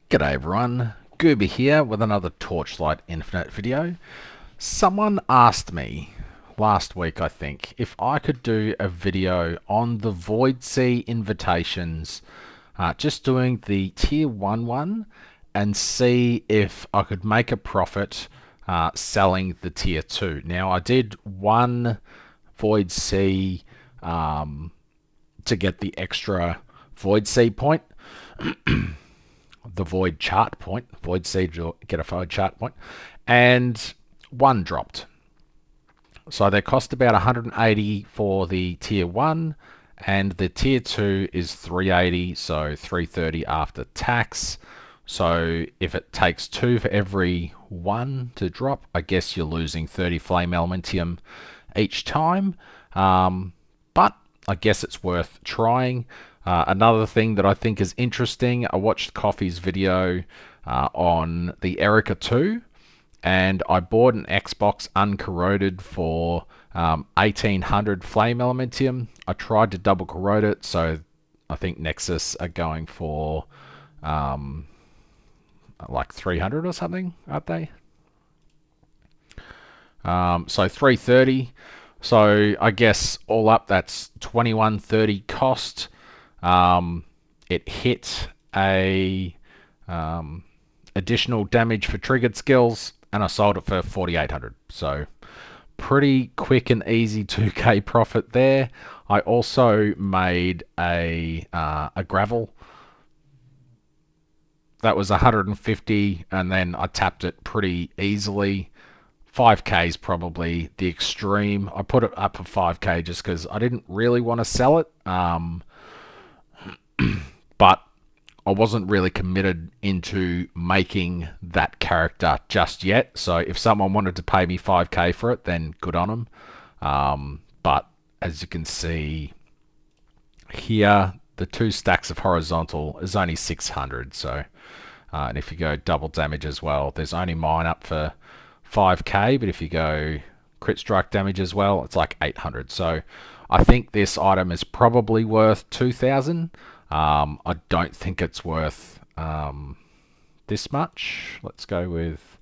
G'day everyone, Goober here with another Torchlight Infinite video. Someone asked me last week, I think, if I could do a video on the Void Sea invitations, just doing the tier 1 one and see if I could make a profit selling the tier 2. Now I did one Void Sea to get the extra Void Sea point. The void chart point, void seed, you'll get a void chart point, and one dropped. So they cost about 180 for the tier 1, and the tier 2 is 380, so 330 after tax. So if it takes 2 for every 1 to drop, I guess you're losing 30 flame elementium each time. But I guess it's worth trying. Another thing that I think is interesting, I watched Coffee's video on the Erica 2, and I bought an Xbox uncorroded for 1800 flame elementium. I tried to double corrode it, so I think Nexus are going for like 300 or something, aren't they? So 330. So I guess all up that's 2130 cost. It hit a additional damage for triggered skills, and I sold it for 4800. So pretty quick and easy 2k profit there. I also made a gravel that was 150, and then I tapped it pretty easily. 5k is probably the extreme. I put it up for 5k just because I didn't really want to sell it. But I wasn't really committed into making that character just yet. So if someone wanted to pay me 5k for it, then good on them. But as you can see here, the 2 stacks of horizontal is only 600. So, and if you go double damage as well, there's only mine up for 5k. But if you go crit strike damage as well, it's like 800. So I think this item is probably worth 2000. I don't think it's worth this much. Let's go with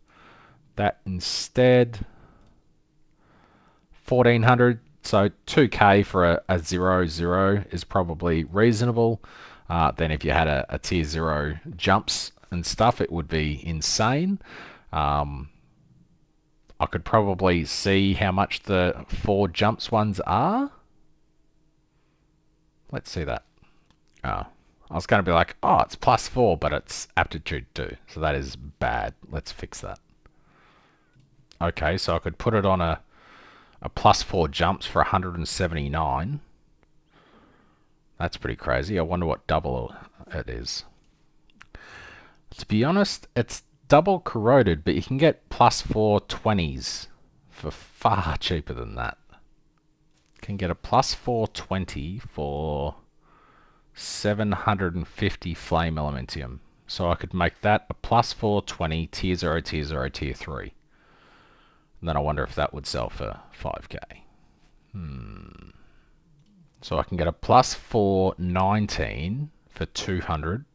that instead. 1400. So 2k for a 0/0 is probably reasonable. Then if you had a tier 0 jumps and stuff, it would be insane. I could probably see how much the 4 jumps ones are. Let's see that. Oh, I was going to be like, oh, it's +4, but it's aptitude 2. So that is bad. Let's fix that. Okay, so I could put it on a +4 jumps for 179. That's pretty crazy. I wonder what double it is. To be honest, it's double corroded, but you can get +4 20s for far cheaper than that. You can get a +4 20 for 750 flame elementium. So I could make that a +4 20 tier 0, tier 0, tier 3. And then I wonder if that would sell for 5k. So I can get a +4 19 for 200,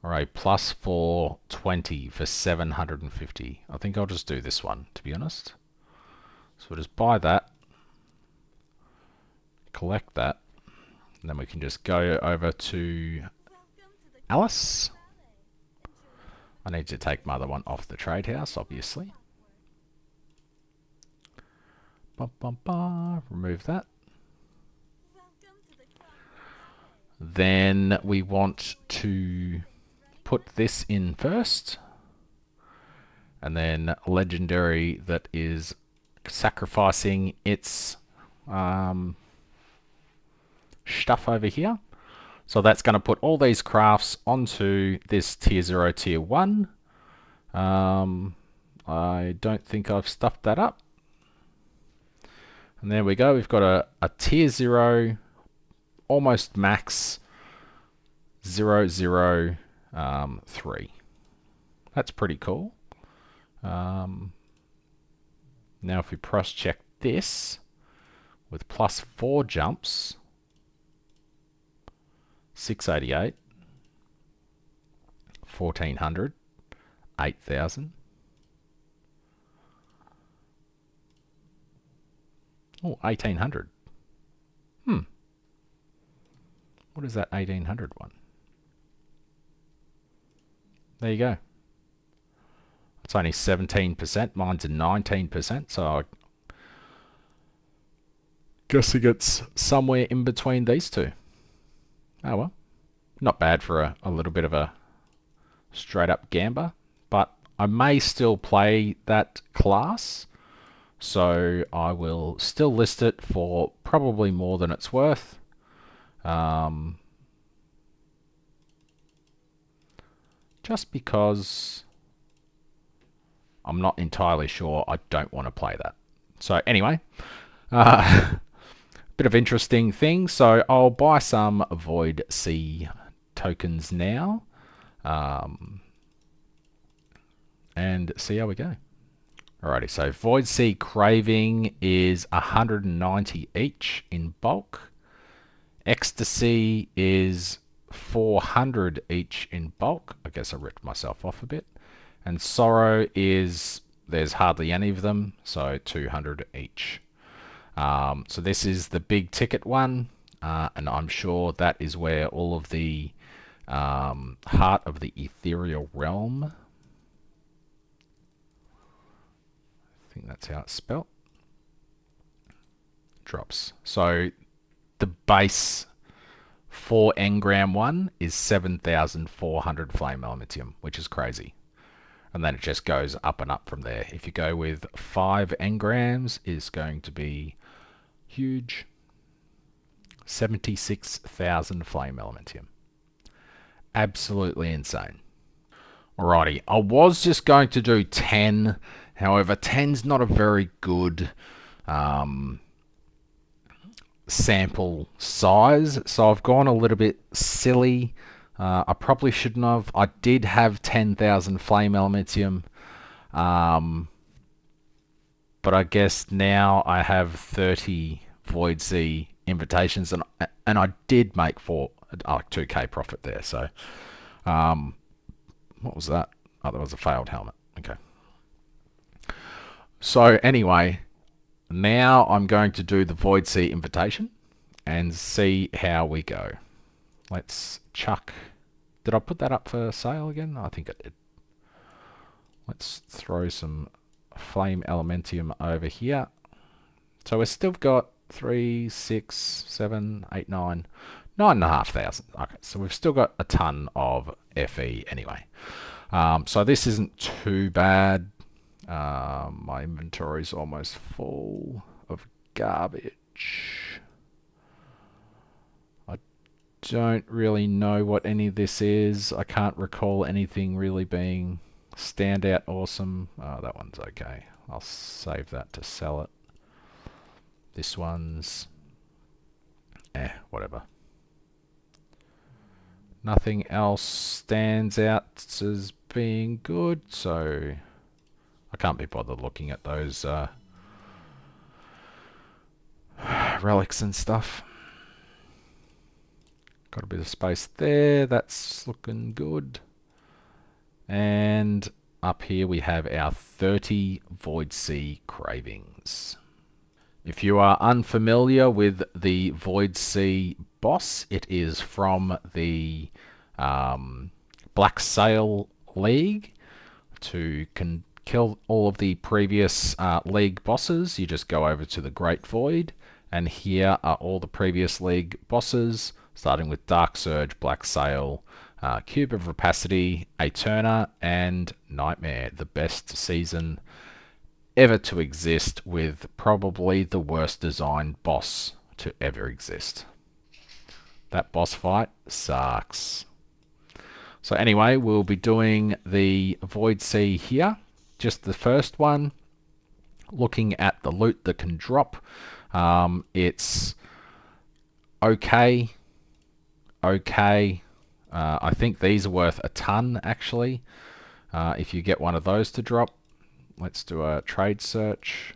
or a +4 20 for 750. I think I'll just do this one, to be honest. So we'll just buy that, collect that, and then we can just go over to Alice. I need to take my other one off the trade house, obviously. Remove that. Then we want to put this in first, and then legendary that is sacrificing its stuff over here. So that's going to put all these crafts onto this tier 0, tier 1. I don't think I've stuffed that up. And there we go. We've got a tier 0, almost max 0/0 3. That's pretty cool. Now if we cross check this with +4 jumps, 688, 1400, 8000. Oh, 1800. Hmm. What is that 1800 one? There you go. It's only 17%. Mine's a 19%. So I'm guessing it's somewhere in between these two. Oh well. Not bad for a little bit of a straight up gamba. But I may still play that class. So I will still list it for probably more than it's worth. Just because I'm not entirely sure I don't want to play that. So anyway, bit of interesting thing. So I'll buy some Void C tokens now and see how we go. Alrighty, so Void C Craving is 190 each in bulk. Ecstasy is 400 each in bulk. I guess I ripped myself off a bit. And Sorrow is, there's hardly any of them, so 200 each. So this is the big ticket one, and I'm sure that is where all of the Heart of the Ethereal Realm, I think that's how it's spelt, drops. So the base 4 engram one is 7,400 flame elementium, which is crazy. And then it just goes up and up from there. If you go with 5 engrams, is going to be huge. 76,000 flame elementium. Absolutely insane. Alrighty, I was just going to do 10. However, 10's not a very good sample size, so I've gone a little bit silly. I probably shouldn't have. I did have 10,000 flame elementium, but I guess now I have 30 Void C invitations, and I did make 2k profit there. So, what was that? Oh, that was a failed helmet. Okay. So anyway, now I'm going to do the Void C invitation and see how we go. Let's chuck. Did I put that up for sale again? I think I did. Let's throw some flame elementium over here. So we've still got 3, 6, 7, 8, 9, 9,500. Okay, so we've still got a ton of FE anyway. So this isn't too bad. My inventory is almost full of garbage. I don't really know what any of this is. I can't recall anything really being standout awesome. Oh, that one's okay. I'll save that to sell it. This one's whatever. Nothing else stands out as being good, so I can't be bothered looking at those relics and stuff. Got a bit of space there. That's looking good. And up here we have our 30 Void C Cravings. If you are unfamiliar with the Void C boss, it is from the Black Sail League. To kill all of the previous League bosses, you just go over to the Great Void, and here are all the previous League bosses, starting with Dark Surge, Black Sail, Cube of Rapacity, Aeterna, and Nightmare, the best season ever to exist, with probably the worst designed boss to ever exist. That boss fight sucks. So anyway, we'll be doing the Void C here, just the first one, looking at the loot that can drop. It's okay. I think these are worth a ton, actually, if you get one of those to drop. Let's do a trade search.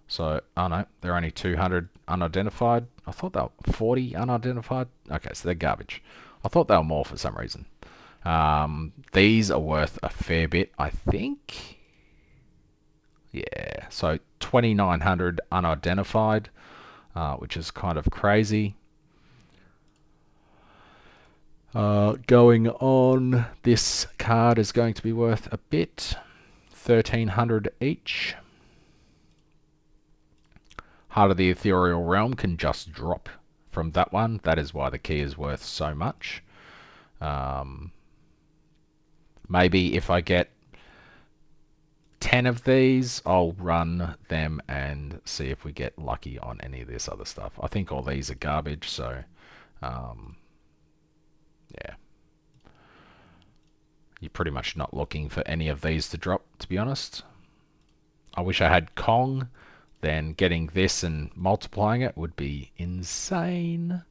So, oh no, they're only 200 unidentified. I thought they were 40 unidentified. Okay, so they're garbage. I thought they were more for some reason. These are worth a fair bit, I think. Yeah, so 2,900 unidentified, which is kind of crazy. Going on, this card is going to be worth a bit, 1,300 each. Heart of the Ethereal Realm can just drop from that one. That is why the key is worth so much. Maybe if I get 10 of these, I'll run them and see if we get lucky on any of this other stuff. I think all these are garbage, so yeah. You're pretty much not looking for any of these to drop, to be honest. I wish I had Kong. Then getting this and multiplying it would be insane.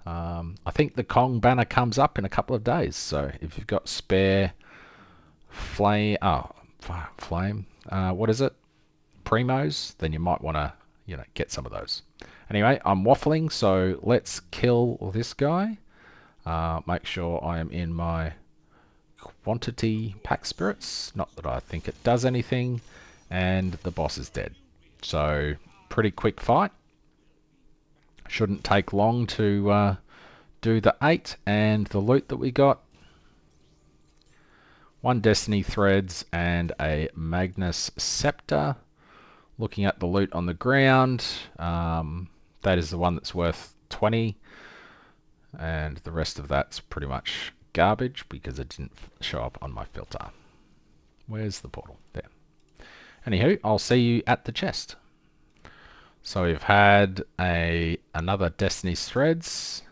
I think the Kong banner comes up in a couple of days, so if you've got spare flame, what is it? Primos, then you might want to, get some of those. Anyway, I'm waffling, so let's kill this guy. Make sure I am in my quantity pack spirits. Not that I think it does anything, and the boss is dead. So pretty quick fight. Shouldn't take long to do the 8 and the loot that we got. 1 Destiny Threads and a Magnus Scepter. Looking at the loot on the ground, that is the one that's worth 20, and the rest of that's pretty much garbage because it didn't show up on my filter. Where's the portal? There. Anywho, I'll see you at the chest. So we've had another Destiny's Threads,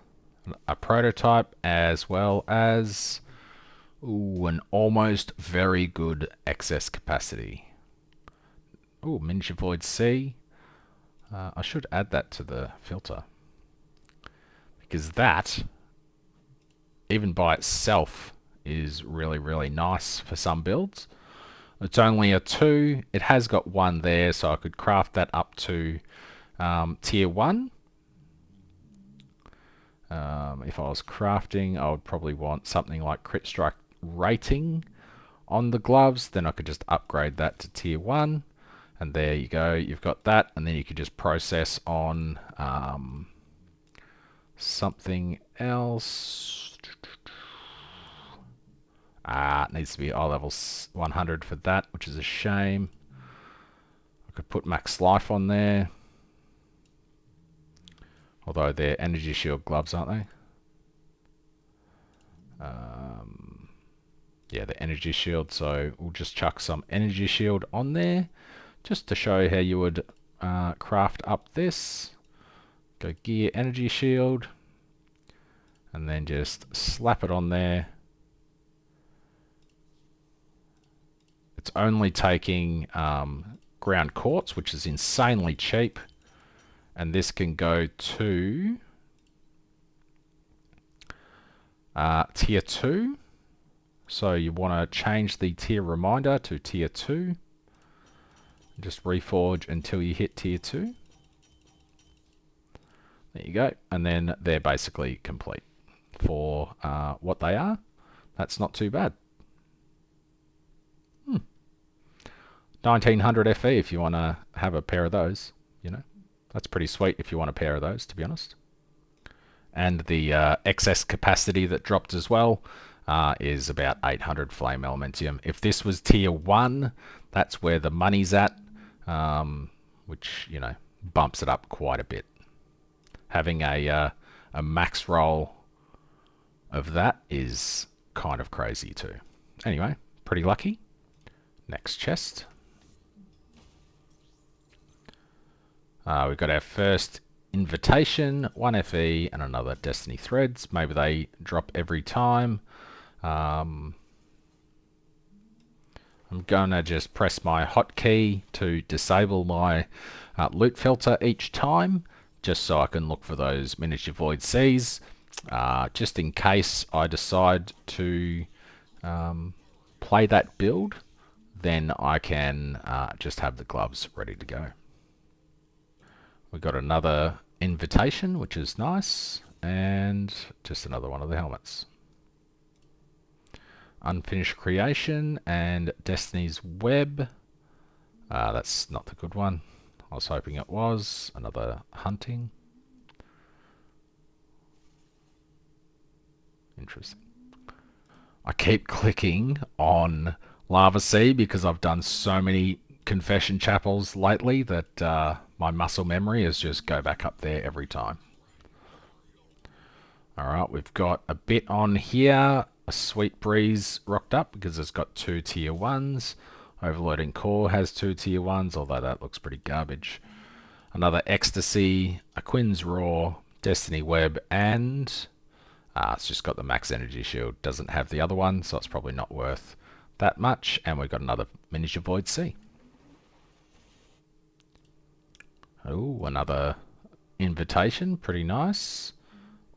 a prototype, as well as an almost very good excess capacity. Ooh, Miniature Void C. I should add that to the filter, because that, even by itself, is really, really nice for some builds. It's only a 2. It has got 1 there, so I could craft that up to tier 1. If I was crafting, I would probably want something like Crit Strike rating on the gloves. Then I could just upgrade that to tier 1. And there you go. You've got that. And then you could just process on something else. It needs to be eye level 100 for that, which is a shame. I could put max life on there. Although they're energy shield gloves, aren't they? Yeah, the energy shield. So we'll just chuck some energy shield on there, just to show how you would craft up this. Go gear energy shield, and then just slap it on there. It's only taking ground quartz, which is insanely cheap. And this can go to tier 2. So you want to change the tier reminder to tier 2. Just reforge until you hit tier 2. There you go. And then they're basically complete for what they are. That's not too bad. 1900 FE if you want to have a pair of those, That's pretty sweet if you want a pair of those, to be honest. And the excess capacity that dropped as well is about 800 flame elementium. If this was tier 1, that's where the money's at, which, bumps it up quite a bit. Having a max roll of that is kind of crazy too. Anyway, pretty lucky. Next chest. We've got our first invitation, 1 FE and another Destiny Threads. Maybe they drop every time. I'm going to just press my hotkey to disable my loot filter each time, just so I can look for those Miniature Void Cs, just in case I decide to play that build. Then I can just have the gloves ready to go. We've got another invitation, which is nice, and just another one of the helmets. Unfinished Creation and Destiny's Web. That's not the good one. I was hoping it was. Another hunting. Interesting. I keep clicking on Lava Sea because I've done so many confession chapels lately that my muscle memory is just go back up there every time. Alright, we've got a bit on here. A Sweet Breeze rocked up because it's got 2 tier 1s. Overloading Core has 2 tier 1s, although that looks pretty garbage. Another Ecstasy, a Quinn's Roar, Destiny Web, and it's just got the max energy shield. Doesn't have the other one, so it's probably not worth that much. And we've got another miniature Void Sea. Oh, another Invitation, pretty nice.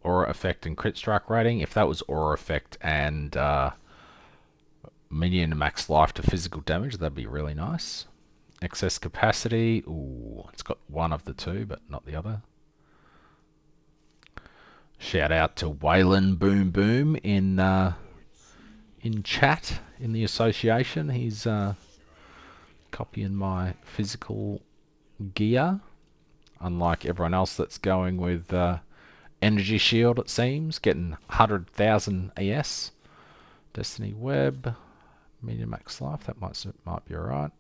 Aura Effect and Crit Strike rating. If that was Aura Effect and minion max life to physical damage, that'd be really nice. Excess Capacity. Ooh, it's got one of the two, but not the other. Shout out to Waylon Boom Boom in chat in the association. He's copying my physical gear, unlike everyone else that's going with Energy Shield, it seems, getting 100,000 ES. Destiny Web, medium max life, that might be alright.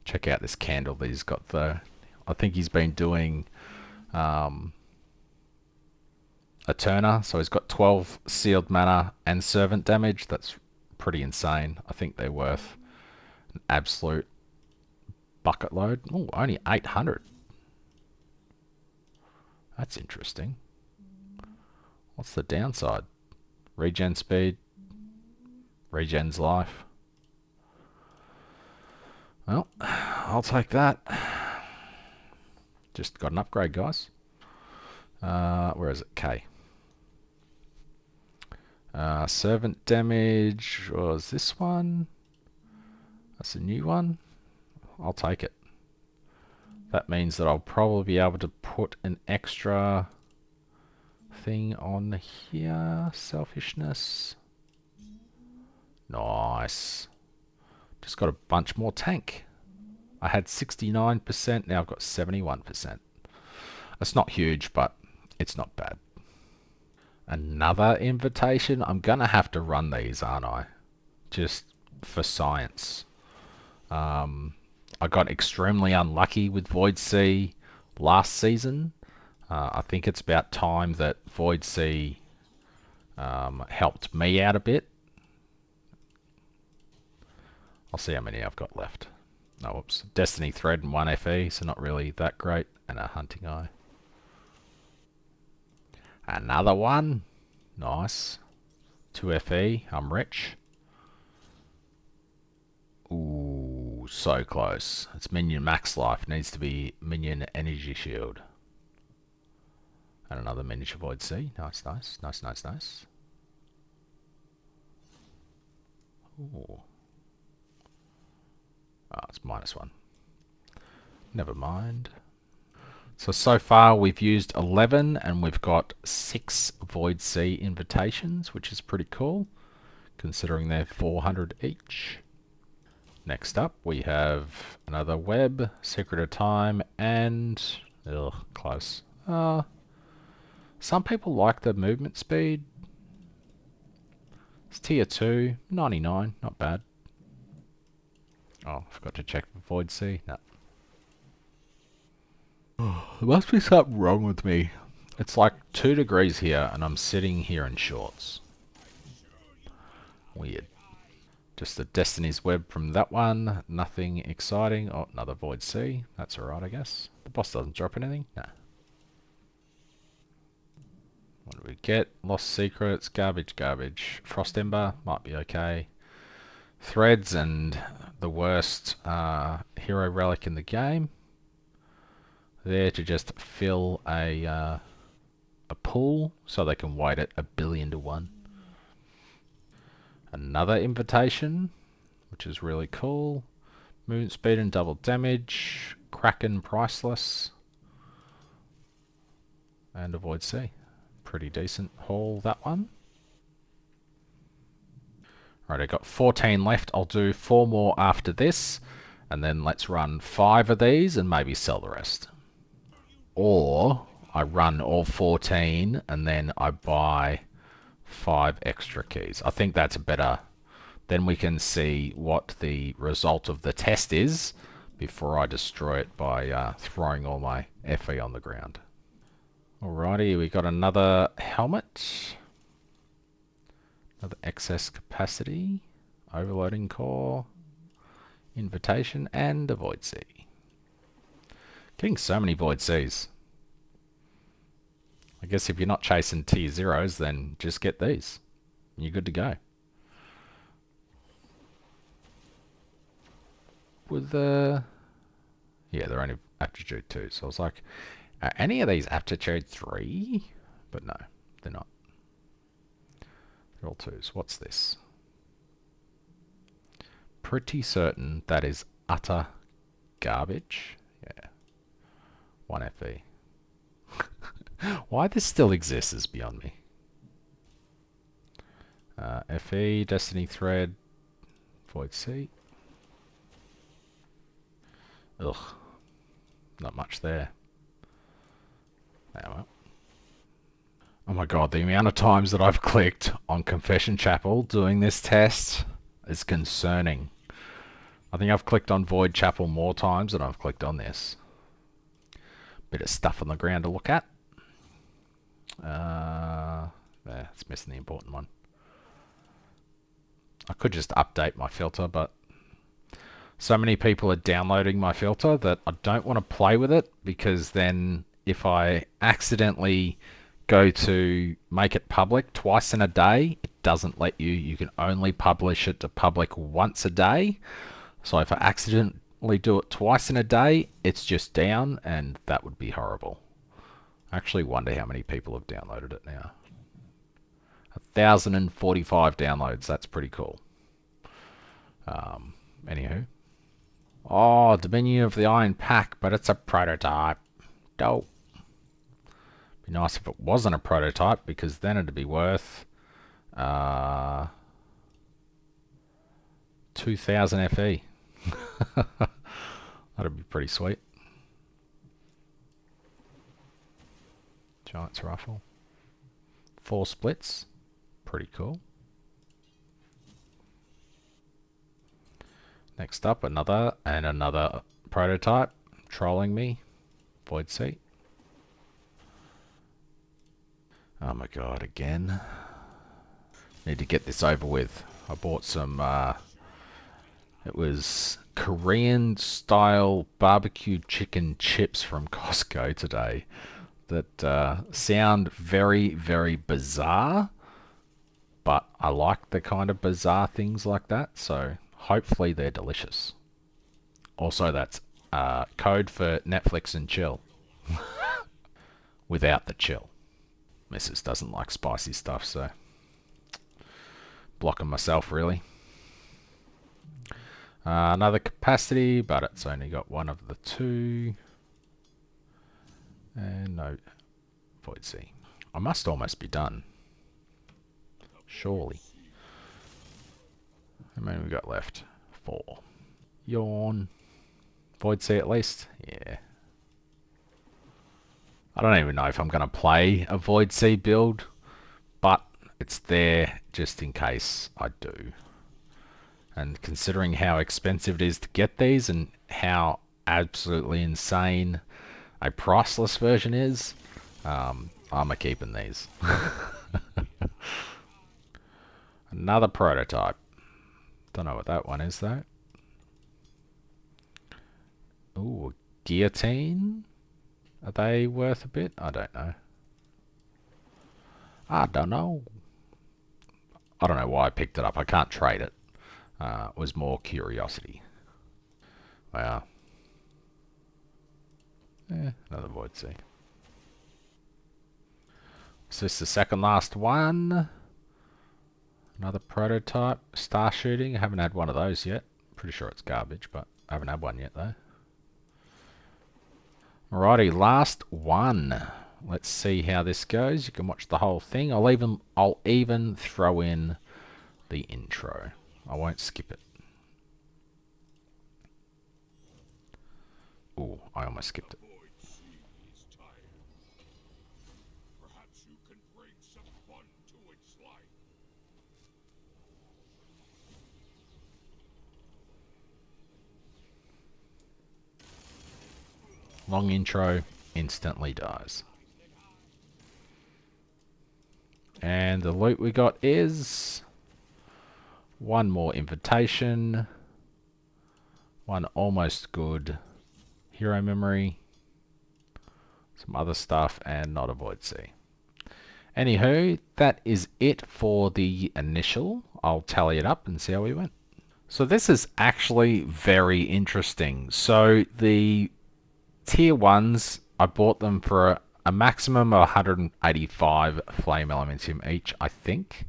Check out this candle that he's got though. I think he's been doing a turner, so he's got 12 sealed mana and servant damage. That's pretty insane. I think they're worth an absolute bucket load. Oh, only 800. That's interesting. What's the downside? Regen speed. Regen's life. Well, I'll take that. Just got an upgrade, guys. Where is it? K. Servant damage was this one. That's a new one. I'll take it. That means that I'll probably be able to put an extra thing on here. Selfishness. Nice. Just got a bunch more tank. I had 69%, now I've got 71%. It's not huge, but it's not bad. Another invitation. I'm going to have to run these, aren't I? Just for science. I got extremely unlucky with Void Sea last season. I think it's about time that Void Sea helped me out a bit. I'll see how many I've got left. Oh, whoops. Destiny Thread and 1 FE, so not really that great. And a Hunting Eye. Another one. Nice. 2 FE. I'm rich. Ooh, so close. It's minion max life. Needs to be minion energy shield. And another miniature Void Sea. Nice, nice. Nice, nice, nice. Ooh. Oh, it's -1. Never mind. So far we've used 11 and we've got 6 Void Sea invitations, which is pretty cool, considering they're 400 each. Next up we have another web, Secret of Time, and... ugh, close. Some people like the movement speed. It's tier 2, 99, not bad. Oh, I forgot to check for Void Sea. No. There must be something wrong with me. It's like 2 degrees here and I'm sitting here in shorts. Weird. Just the Destiny's Web from that one. Nothing exciting. Oh, another Void Sea. That's alright, I guess. The boss doesn't drop anything. No. What do we get? Lost Secrets. Garbage, garbage. Frost Ember. Might be okay. Threads and the worst hero relic in the game. There to just fill a pool so they can weight it 1 billion to 1. Another invitation, which is really cool. Movement speed and double damage. Kraken priceless. And a Void Sea. Pretty decent haul, that one. Right, I got 14 left. I'll do 4 more after this, and then let's run 5 of these and maybe sell the rest. Or I run all 14 and then I buy 5 extra keys. I think that's better. Then we can see what the result of the test is before I destroy it by throwing all my FE on the ground. Alrighty, we got another helmet. Another excess capacity, overloading core, invitation, and a void sea. Getting so many void seas. I guess if you're not chasing tier zeros, then just get these. You're good to go. With yeah, they're only aptitude 2, so I was like, are any of these aptitude 3? But no, they're not. They're all 2s. What's this? Pretty certain that is utter garbage. Yeah. 1 FE. Why this still exists is beyond me. FE, Destiny Thread, Void Sea. Ugh. Not much there. Oh well. Oh my god, the amount of times that I've clicked on Confession Chapel doing this test is concerning. I think I've clicked on Void Chapel more times than I've clicked on this. Bit of stuff on the ground to look at. There, it's missing the important one. I could just update my filter, but so many people are downloading my filter that I don't want to play with it, because then if I accidentally go to make it public twice in a day, it doesn't let you. You can only publish it to public once a day. So if I accidentally do it twice in a day, it's just down, and that would be horrible. I actually wonder how many people have downloaded it now. 1,045 downloads. That's pretty cool. Anywho. Oh, Dominion of the Iron Pack, but it's a prototype. Dope. Be nice if it wasn't a prototype, because then it'd be worth 2,000 FE. That'd be pretty sweet. Giant's Rifle. 4 splits. Pretty cool. Next up, another prototype. Trolling me. Void Sea. Oh my god, again. Need to get this over with. I bought some, it was Korean style barbecue chicken chips from Costco today that sound very, very bizarre, but I like the kind of bizarre things like that, so hopefully they're delicious. Also, that's code for Netflix and chill. Without the chill. Mrs. doesn't like spicy stuff, so blocking myself really. Another capacity, but it's only got one of the 2. And no Void Sea. I must almost be done. Surely. How many we got left? 4. Yawn. Void Sea at least? Yeah. I don't even know if I'm going to play a Void Sea build, but it's there just in case I do. And considering how expensive it is to get these and how absolutely insane a priceless version is, I'm keeping these. Another prototype. Don't know what that one is though. Ooh, guillotine. Are they worth a bit? I don't know. I don't know. I don't know why I picked it up. I can't trade it. It was more curiosity. Wow. Another Void Sea. So this is the second last one. Another prototype. Star shooting. I haven't had one of those yet. Pretty sure it's garbage, but I haven't had one yet though. Alrighty, last one. let's see how this goes. You can watch the whole thing. I'll even throw in the intro. I won't skip it. Oh, I almost skipped it. Long intro, instantly dies. And the loot we got is one more invitation, one almost good hero memory, some other stuff, and not a void sea. Anywho, that is it for the initial. I'll tally it up and see how we went. So this is actually very interesting. So the tier 1s, I bought them for a maximum of 185 flame elementium each, I think.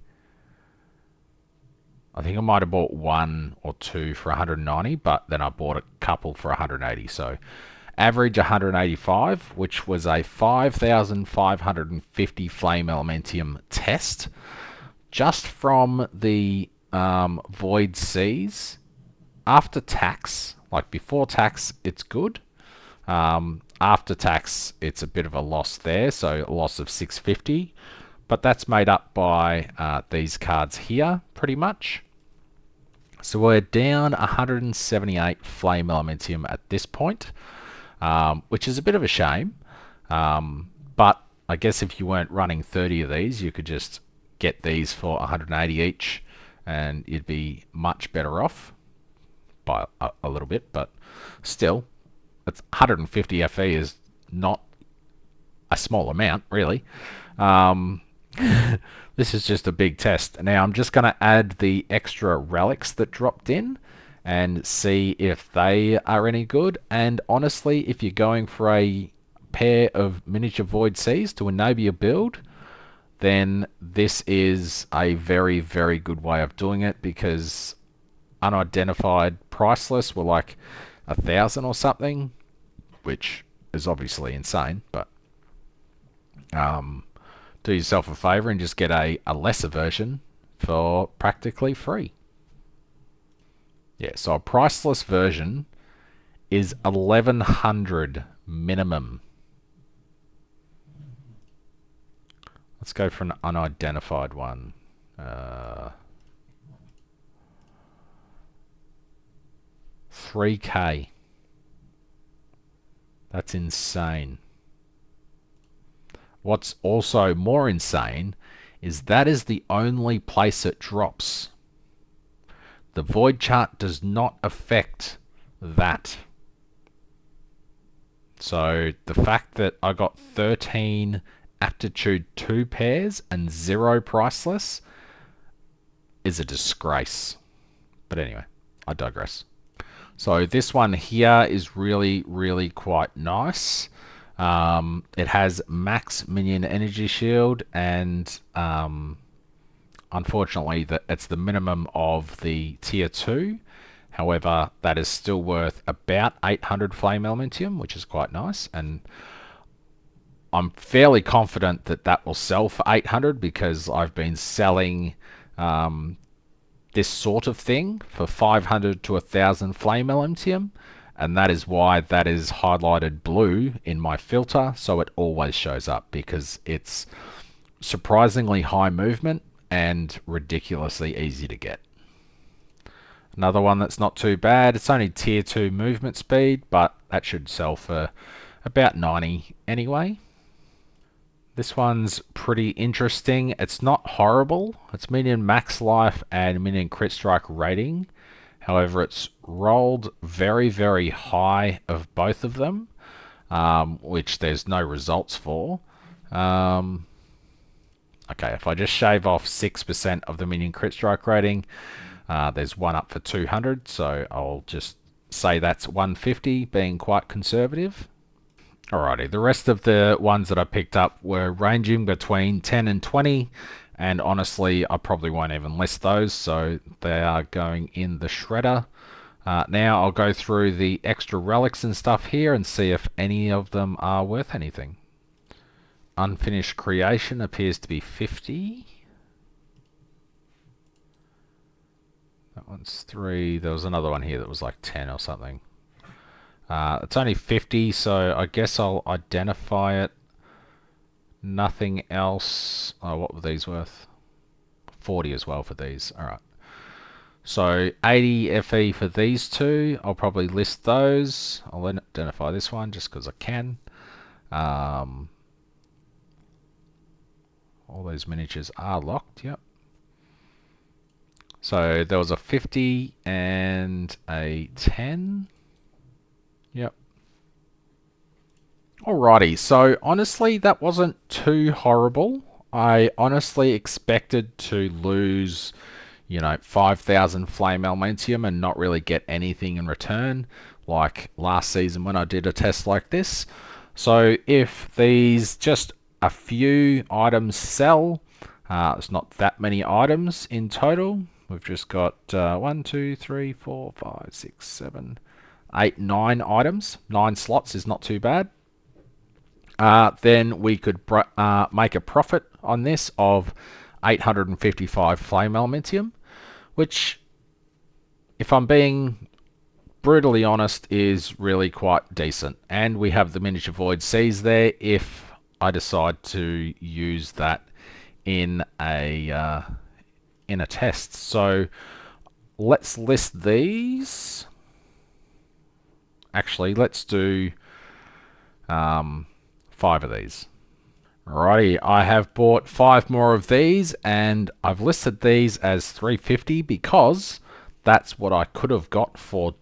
I think I might have bought one or two for 190, but then I bought a couple for 180. So average 185, which was a 5,550 flame elementium test. Just from the void seas. After tax, like before tax, it's good. After tax, it's a bit of a loss there, so a loss of 650. But that's made up by these cards here, pretty much. So we're down 178 flame elementium at this point, which is a bit of a shame. But I guess if you weren't running 30 of these, you could just get these for 180 each, and you'd be much better off by a little bit. But still, it's 150 FE is not a small amount, really. This is just a big test. Now I'm just going to add the extra relics that dropped in and see if they are any good. And honestly, if you're going for a pair of miniature void seas to enable your build, then this is a very, very good way of doing it, because unidentified priceless were like 1,000 or something, which is obviously insane, but do yourself a favor and just get a lesser version for practically free. Yeah, so a priceless version is 1,100 minimum. Let's go for an unidentified one. 3K. That's insane. What's also more insane is that is the only place it drops. The void chart does not affect that. So the fact that I got 13 aptitude 2 pairs and 0 priceless is a disgrace. But anyway, I digress. So this one here is really, really quite nice. It has max minion energy shield, and unfortunately it's the minimum of the tier 2. However, that is still worth about 800 flame elementium, which is quite nice, and I'm fairly confident that that will sell for 800 because I've been selling this sort of thing for 500 to 1,000 flame elementium, and that is why that is highlighted blue in my filter, so it always shows up, because it's surprisingly high movement and ridiculously easy to get. Another one that's not too bad, it's only tier 2 movement speed, but that should sell for about 90 anyway. This one's pretty interesting. It's not horrible. It's minion max life and minion crit strike rating. However, it's rolled very, very high of both of them, which there's no results for. Okay, if I just shave off 6% of the minion crit strike rating, there's one up for 200, so I'll just say that's 150, being quite conservative. Alrighty, the rest of the ones that I picked up were ranging between 10 and 20, and honestly, I probably won't even list those, so they are going in the shredder. Now I'll go through the extra relics and stuff here and see if any of them are worth anything. unfinished creation appears to be 50. That one's 3. There was another one here that was like 10 or something. It's only 50, so I guess I'll identify it. Nothing else. Oh, what were these worth? 40 as well for these. Alright. So 80 FE for these two. I'll probably list those. I'll identify this one just because I can. All those miniatures are locked. Yep. So there was a 50 and a 10. Yep. Alrighty, so honestly, that wasn't too horrible. I honestly expected to lose, 5,000 flame elementium and not really get anything in return, like last season when I did a test like this. So if these just a few items sell, it's not that many items in total. We've just got 1, 2, 3, 4, 5, 6, 7, 8, 9 items. 9 slots is not too bad. Then we could make a profit on this of 855 flame elementium, which, if I'm being brutally honest, is really quite decent. And we have the miniature void seas there if I decide to use that in a test. So let's list these. Actually, let's do 5 of these. Alrighty, I have bought 5 more of these, and I've listed these as 350 because that's what I could have got for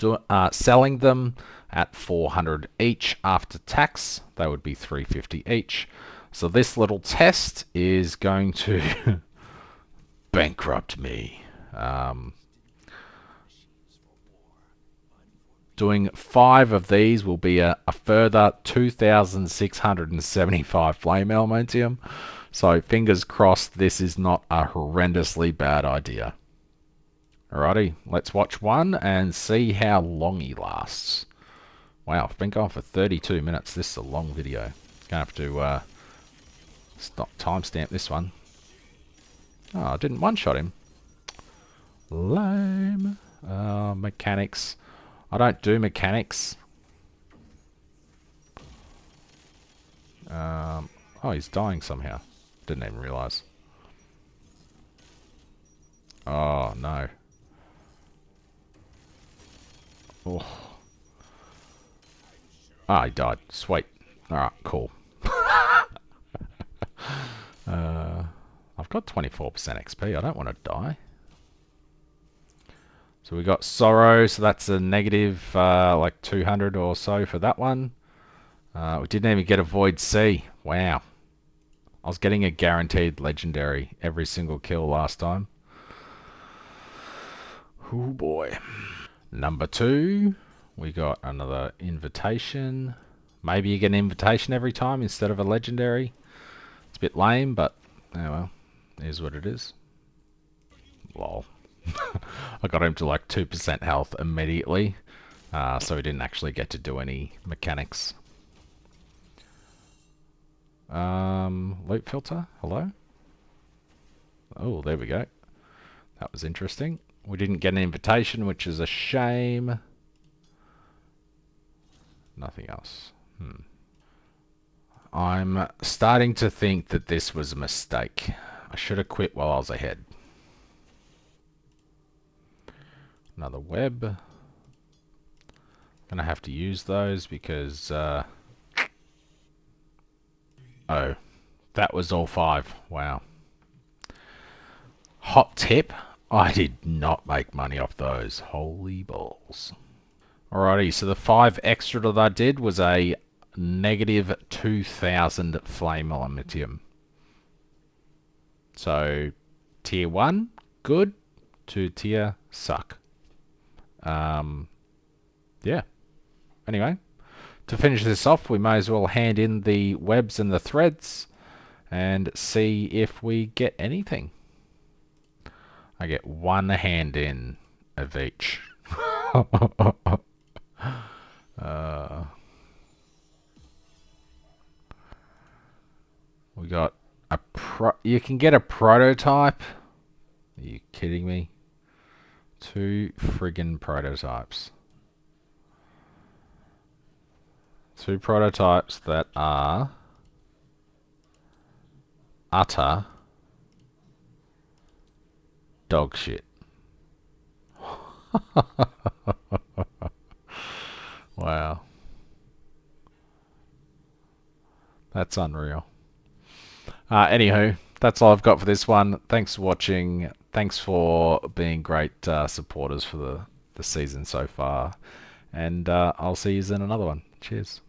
selling them at 400 each after tax. They would be 350 each. So this little test is going to bankrupt me. Doing 5 of these will be a further 2,675 flame elementium. So fingers crossed this is not a horrendously bad idea. Alrighty, let's watch one and see how long he lasts. Wow, I've been going for 32 minutes. This is a long video. Gonna have to stop timestamp this one. Oh, I didn't one-shot him. Lame. Mechanics. I don't do mechanics. Oh, he's dying somehow. Didn't even realise. Oh, no. Oh. Ah, he died. Sweet. Alright, cool. I've got 24% XP. I don't want to die. So we got Sorrow, so that's a negative like 200 or so for that one. We didn't even get a Void Sea. Wow. I was getting a guaranteed legendary every single kill last time. Oh boy. Number 2, we got another invitation. Maybe you get an invitation every time instead of a legendary. It's a bit lame, but oh well, it is what it is. Lol. I got him to like 2% health immediately, so he didn't actually get to do any mechanics. Loot filter, hello? Oh, there we go. That was interesting. We didn't get an invitation, which is a shame. Nothing else. I'm starting to think that this was a mistake. I should have quit while I was ahead. Another web. Gonna have to use those because oh, that was all 5. Wow. Hot tip, I did not make money off those. Holy balls. Alrighty, so the 5 extra that I did was a negative 2,000 flame elementium. So tier 1, good. 2 tier, suck. Yeah. Anyway, to finish this off, we may as well hand in the webs and the threads and see if we get anything. I get 1 hand in of each. We got you can get a prototype. Are you kidding me? 2 friggin' prototypes. 2 prototypes that are utter dog shit. Wow. That's unreal. Anywho, that's all I've got for this one. Thanks for watching. Thanks for being great supporters for the season so far. And I'll see you in another one. Cheers.